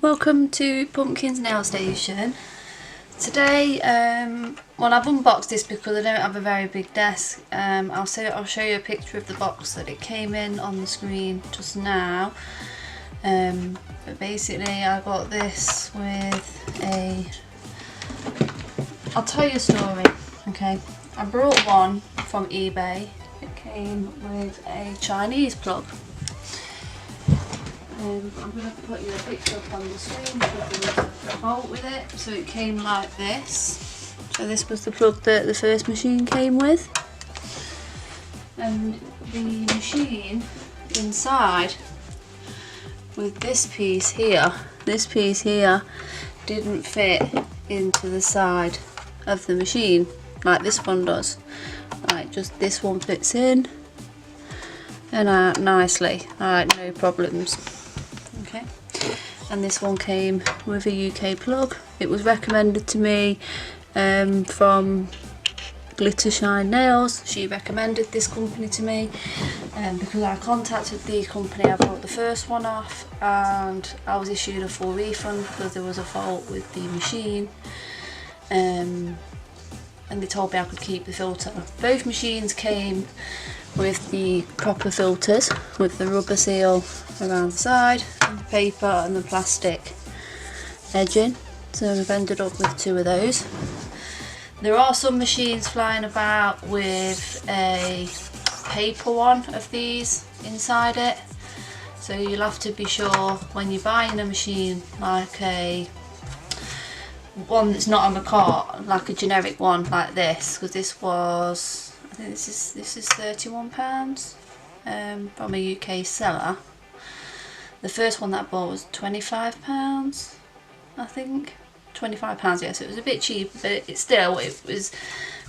welcome to Pumpkin's Nail Station. Today, well, I've unboxed this because I don't have a very big desk. I'll show you a picture of the box that it came in on the screen just now. But basically I got this with a... I'll tell you a story, okay? I brought one from eBay. It came with a Chinese plug. I'm going to put you a picture up on the screen because there was a bolt with it. So it came like this. So this was the plug that the first machine came with. And the machine inside with this piece here didn't fit into the side of the machine like this one does. Right, just this one fits in and out nicely, alright, no problems. Okay, and this one came with a UK plug. It was recommended to me from Glitter Shine Nails. She recommended this company to me because I contacted the company I bought the first one off, and I was issued a full refund because there was a fault with the machine, and they told me I could keep the filter. Both machines came with the proper filters with the rubber seal around the side and the paper and the plastic edging, so we've ended up with two of those. There are some machines flying about with a paper one of these inside it, so you'll have to be sure when you're buying a machine, like a one that's not on the cart, like a generic one like this, because this was, I think this is £31 from a UK seller. The first one that I bought was £25, I think. £25, yes, it was a bit cheap, but it was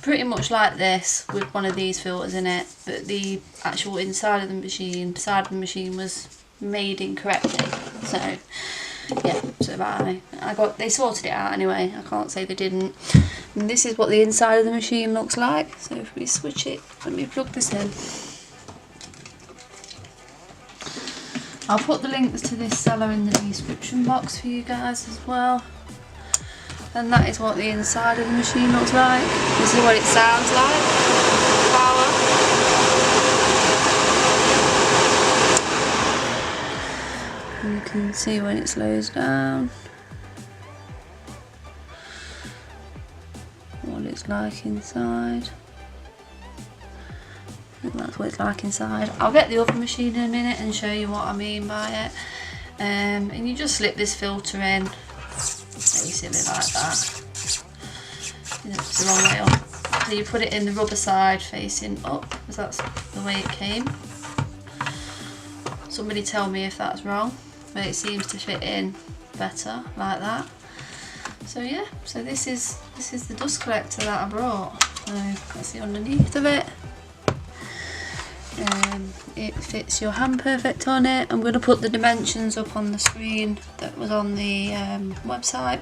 pretty much like this with one of these filters in it, but the actual inside of the machine was made incorrectly. So yeah, so they sorted it out anyway, I can't say they didn't. And this is what the inside of the machine looks like. So if we switch it, let me plug this in. I'll put the links to this seller in the description box for you guys as well. And that is what the inside of the machine looks like. This is what it sounds like. Power. And you can see when it slows down what it's like inside. And that's what it's like inside. I'll get the other machine in a minute and show you what I mean by it. And you just slip this filter in, basically like that. It's the wrong way up. So you put it in the rubber side facing up, because that's the way it came. Somebody tell me if that's wrong, but it seems to fit in better like that. So yeah, so this is the dust collector that I brought. So that's the underneath of it. It fits your hand perfect on it. I'm going to put the dimensions up on the screen that was on the website.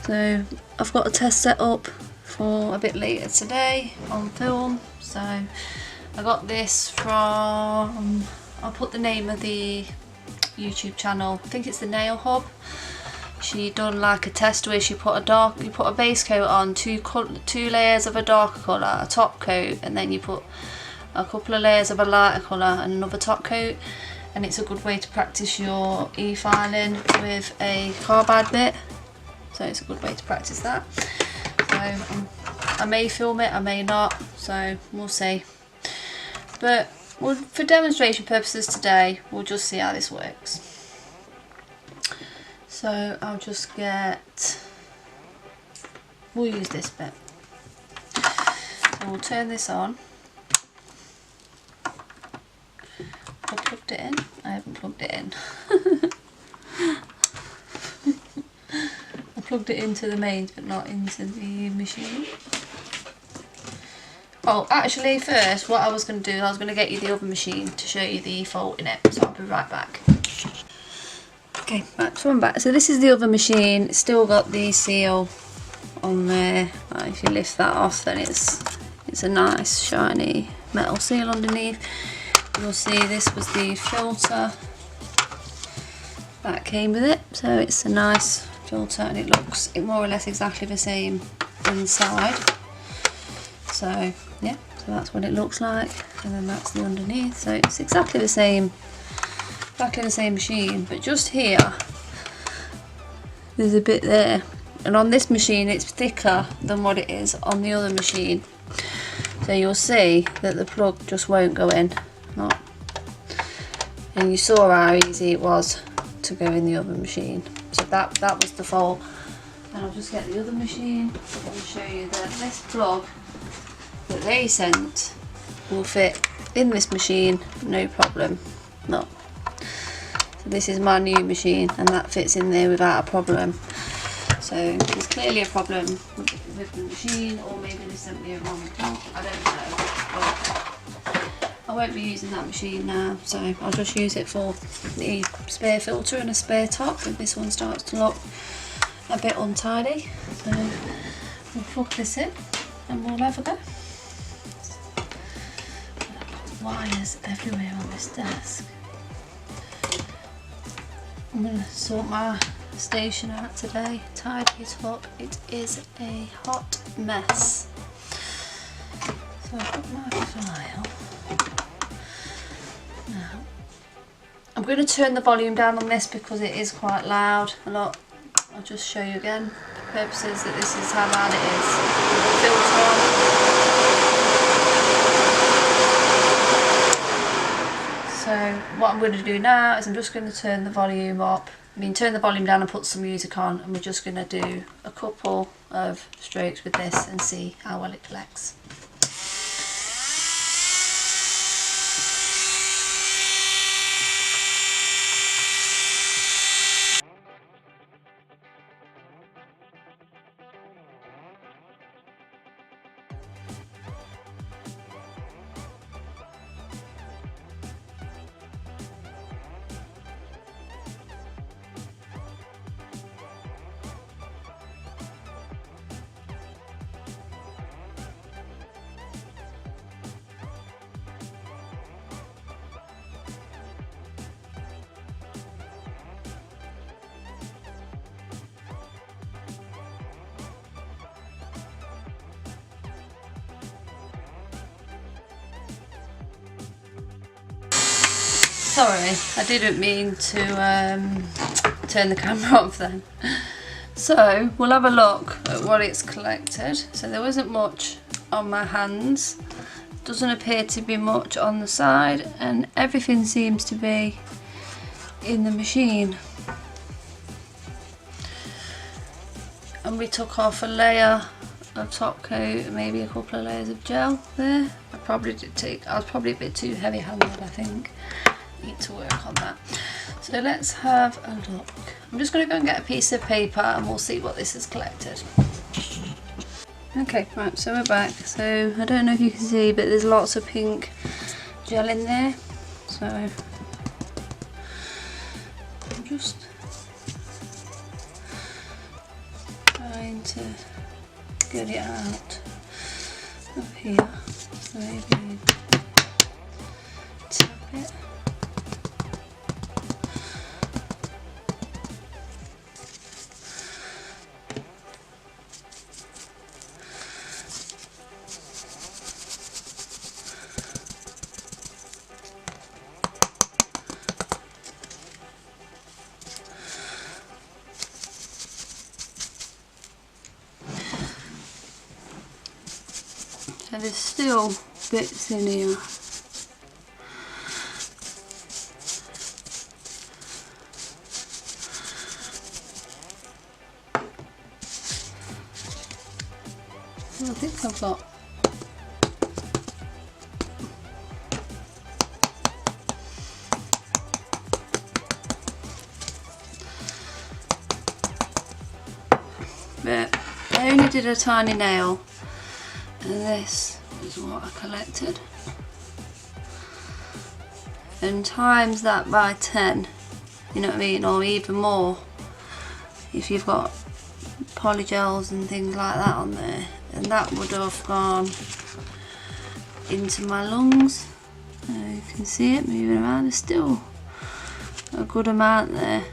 So I've got a test set up for a bit later today on film. So I got this from, I'll put the name of the YouTube channel, I think it's the Nail Hub. She done like a test where you put a base coat on, two layers of a darker colour, a top coat, and then you put a couple of layers of a lighter colour and another top coat, and it's a good way to practice your e-filing with a carbide bit. So it's a good way to practice that. So I may film it, I may not, so we'll see. But for demonstration purposes today, we'll just see how this works. So I'll just we'll use this bit. So we'll turn this on. I plugged it in. I haven't plugged it in. I plugged it into the mains but not into the machine. Oh, actually first what I was going to do, I was going to get you the other machine to show you the fault in it, so I'll be right back. Okay, right, so I'm back. So this is the other machine. It's still got the seal on there. If you lift that off, then it's a nice shiny metal seal underneath. You'll see this was the filter that came with it. So it's a nice filter, and it looks more or less exactly the same inside. So yeah, so that's what it looks like, and then that's the underneath. So it's exactly the same machine, but just here there's a bit there, and on this machine it's thicker than what it is on the other machine. So you'll see that the plug just won't go in. Not. And you saw how easy it was to go in the other machine. So that was the fault. And I'll just get the other machine and show you that this plug that they sent will fit in this machine, no problem. No. So this is my new machine, and that fits in there without a problem. So there's clearly a problem with the machine, or maybe they sent me a wrong plug, I don't know. But I won't be using that machine now, so I'll just use it for the spare filter and a spare top if this one starts to look a bit untidy. So we'll plug this in and we'll have a go. Wires everywhere on this desk. I'm going to sort my station out today, tidy it up. It is a hot mess. So I've got my file. Now I'm going to turn the volume down on this because it is quite loud. I'll just show you again for purposes that this is how loud it is. Filter on. So what I'm going to do now is I'm just going to turn the volume up. Turn the volume down and put some music on, and we're just going to do a couple of strokes with this and see how well it collects. Sorry, I didn't mean to turn the camera off then. So we'll have a look at what it's collected. So there wasn't much on my hands, doesn't appear to be much on the side, and everything seems to be in the machine. And we took off a layer of top coat, maybe a couple of layers of gel there. I was probably a bit too heavy handed, I think. Need to work on that. So let's have a look. I'm just going to go and get a piece of paper and we'll see what this has collected. Okay, right, so we're back. So I don't know if you can see, but there's lots of pink gel in there. So I'm just trying to get it out of here. So maybe tap it. So there's still bits in here. I think I've got but I only did a tiny nail, and this is what I collected, and times that by 10, you know what I mean, or even more if you've got polygels and things like that on there, and that would have gone into my lungs. You can see it moving around. There's still a good amount there,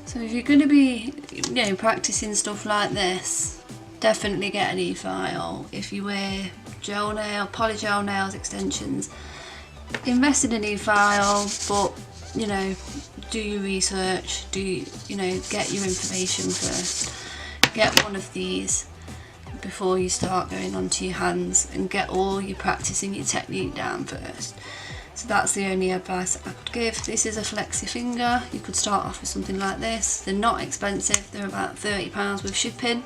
So if you're going to be, you know, practicing stuff like this, definitely get an e-file. If you wear gel nail, polygel nails, extensions, invest in an e-file, but you know, do your research, you know, get your information first. Get one of these before you start going onto your hands, and get all your practicing your technique down first. So that's the only advice I could give. This is a flexi finger. You could start off with something like this. They're not expensive, they're about £30 with shipping.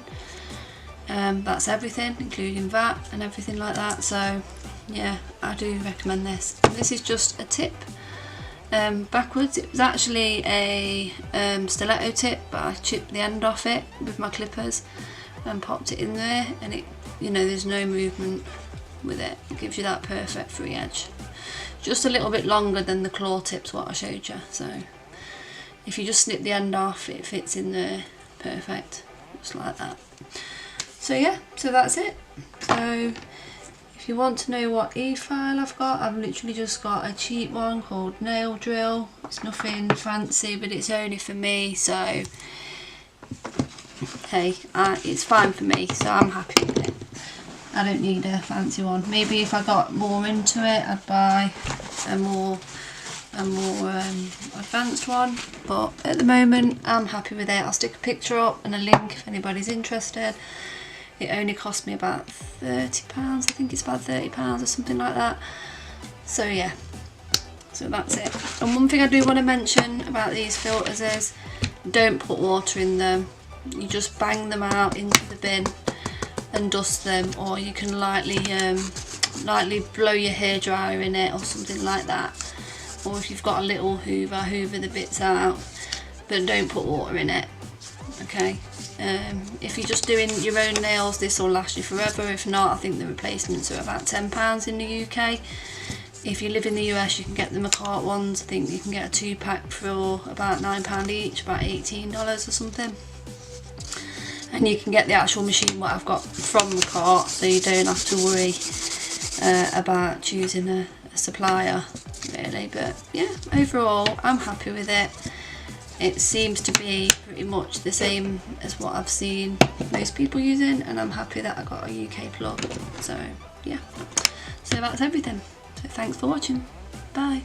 That's everything, including VAT and everything like that. So yeah, I do recommend this. And this is just a tip backwards. It was actually a stiletto tip, but I chipped the end off it with my clippers and popped it in there, and it, you know, there's no movement with it. It gives you that perfect free edge. Just a little bit longer than the claw tips what I showed you, so if you just snip the end off, it fits in there perfect, just like that. So yeah, so that's it. So if you want to know what e-file I've got, I've literally just got a cheap one called Nail Drill. It's nothing fancy, but it's only for me, so hey, it's fine for me, so I'm happy with it. I don't need a fancy one. Maybe if I got more into it, I'd buy a more advanced one, but at the moment I'm happy with it. I'll stick a picture up and a link if anybody's interested. It only cost me about £30, I think it's about £30 or something like that. So yeah, so that's it. And one thing I do want to mention about these filters is, don't put water in them. You just bang them out into the bin and dust them, or you can lightly blow your hairdryer in it or something like that, or if you've got a little hoover the bits out, but don't put water in it, okay? If you're just doing your own nails, this will last you forever. If not, I think the replacements are about £10 in the UK. If you live in the US, you can get the McCart ones. I think you can get a 2-pack for about £9 each, about $18 or something. And you can get the actual machine what I've got from the cart, so you don't have to worry about choosing a supplier really. But yeah, overall I'm happy with it. It seems to be pretty much the same as what I've seen most people using, and I'm happy that I got a UK plug. So yeah, so that's everything. So thanks for watching. Bye.